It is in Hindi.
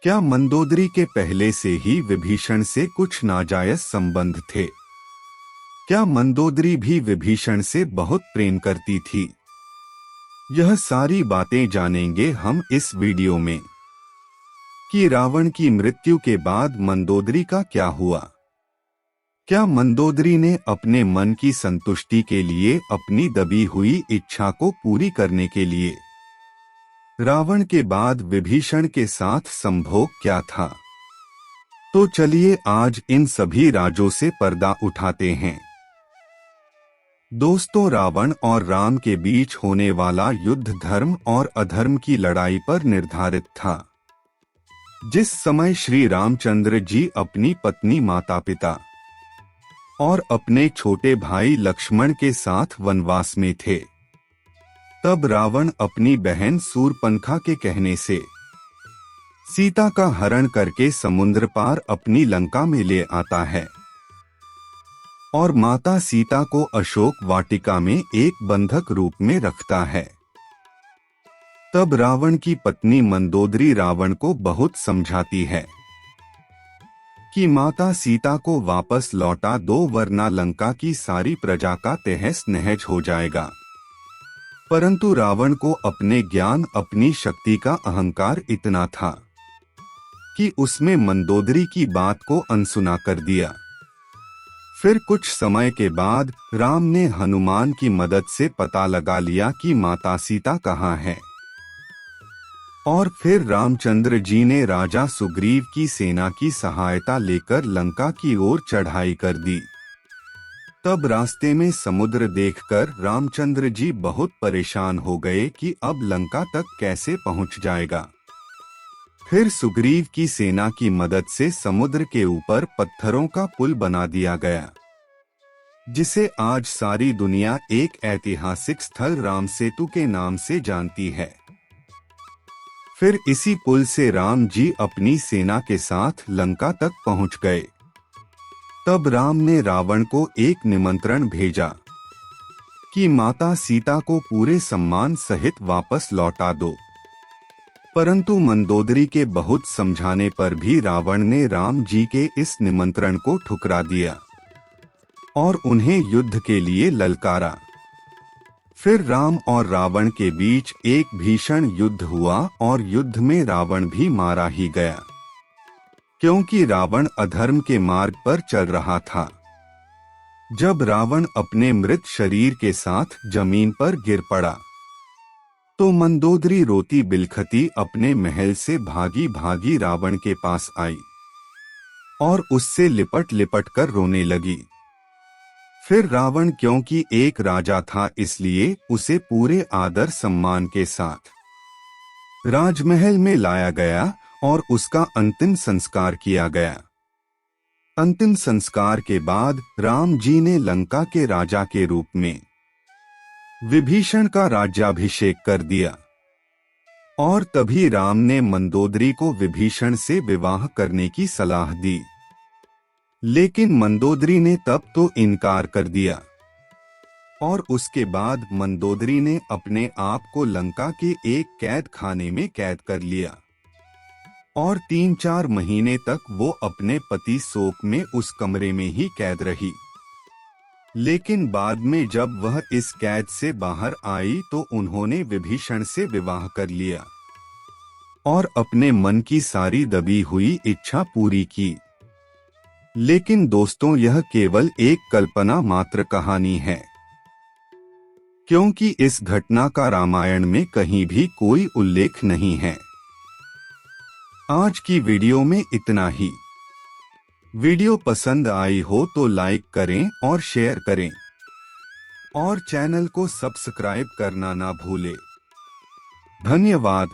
क्या मंदोदरी के पहले से ही विभीषण से कुछ नाजायज संबंध थे? क्या मंदोदरी भी विभीषण से बहुत प्रेम करती थी? यह सारी बातें जानेंगे हम इस वीडियो में कि रावण की मृत्यु के बाद मंदोदरी का क्या हुआ। क्या मंदोदरी ने अपने मन की संतुष्टि के लिए अपनी दबी हुई इच्छा को पूरी करने के लिए रावण के बाद विभीषण के साथ संभोग क्या था? तो चलिए आज इन सभी राजों से पर्दा उठाते हैं। दोस्तों, रावण और राम के बीच होने वाला युद्ध धर्म और अधर्म की लड़ाई पर निर्धारित था। जिस समय श्री रामचंद्र जी अपनी पत्नी, माता पिता और अपने छोटे भाई लक्ष्मण के साथ वनवास में थे, तब रावण अपनी बहन शूर्पणखा के कहने से सीता का हरण करके समुद्र पार अपनी लंका में ले आता है और माता सीता को अशोक वाटिका में एक बंधक रूप में रखता है। तब रावण की पत्नी मंदोदरी रावण को बहुत समझाती है कि माता सीता को वापस लौटा दो, वरना लंका की सारी प्रजा का तहस नहस हो जाएगा। परंतु रावण को अपने ज्ञान, अपनी शक्ति का अहंकार इतना था कि उसने मंदोदरी की बात को अनसुना कर दिया। फिर कुछ समय के बाद राम ने हनुमान की मदद से पता लगा लिया कि माता सीता कहाँ है, और फिर रामचंद्र जी ने राजा सुग्रीव की सेना की सहायता लेकर लंका की ओर चढ़ाई कर दी। तब रास्ते में समुद्र देखकर रामचंद्र जी बहुत परेशान हो गए कि अब लंका तक कैसे पहुंच जाएगा। फिर सुग्रीव की सेना की मदद से समुद्र के ऊपर पत्थरों का पुल बना दिया गया, जिसे आज सारी दुनिया एक ऐतिहासिक स्थल राम सेतु के नाम से जानती है। फिर इसी पुल से राम जी अपनी सेना के साथ लंका तक पहुंच गए। तब राम ने रावण को एक निमंत्रण भेजा कि माता सीता को पूरे सम्मान सहित वापस लौटा दो। परंतु मंदोदरी के बहुत समझाने पर भी रावण ने राम जी के इस निमंत्रण को ठुकरा दिया और उन्हें युद्ध के लिए ललकारा। फिर राम और रावण के बीच एक भीषण युद्ध हुआ और युद्ध में रावण भी मारा ही गया, क्योंकि रावण अधर्म के मार्ग पर चल रहा था। जब रावण अपने मृत शरीर के साथ जमीन पर गिर पड़ा, तो मंदोदरी रोती बिलखती अपने महल से भागी भागी रावण के पास आई और उससे लिपट लिपट कर रोने लगी। फिर रावण, क्योंकि एक राजा था, इसलिए उसे पूरे आदर सम्मान के साथ राजमहल में लाया गया और उसका अंतिम संस्कार किया गया। अंतिम संस्कार के बाद राम जी ने लंका के राजा के रूप में विभीषण का राज्याभिषेक कर दिया और तभी राम ने मंदोदरी को विभीषण से विवाह करने की सलाह दी। लेकिन मंदोदरी ने तब तो इनकार कर दिया और उसके बाद मंदोदरी ने अपने आप को लंका के एक कैद खाने में कैद कर लिया और 3-4 महीने तक वो अपने पति शोक में उस कमरे में ही कैद रही। लेकिन बाद में जब वह इस कैद से बाहर आई तो उन्होंने विभीषण से विवाह कर लिया और अपने मन की सारी दबी हुई इच्छा पूरी की। लेकिन दोस्तों, यह केवल एक कल्पना मात्र कहानी है, क्योंकि इस घटना का रामायण में कहीं भी कोई उल्लेख नहीं है। आज की वीडियो में इतना ही। वीडियो पसंद आई हो तो लाइक करें और शेयर करें और चैनल को सब्सक्राइब करना ना भूलें। धन्यवाद।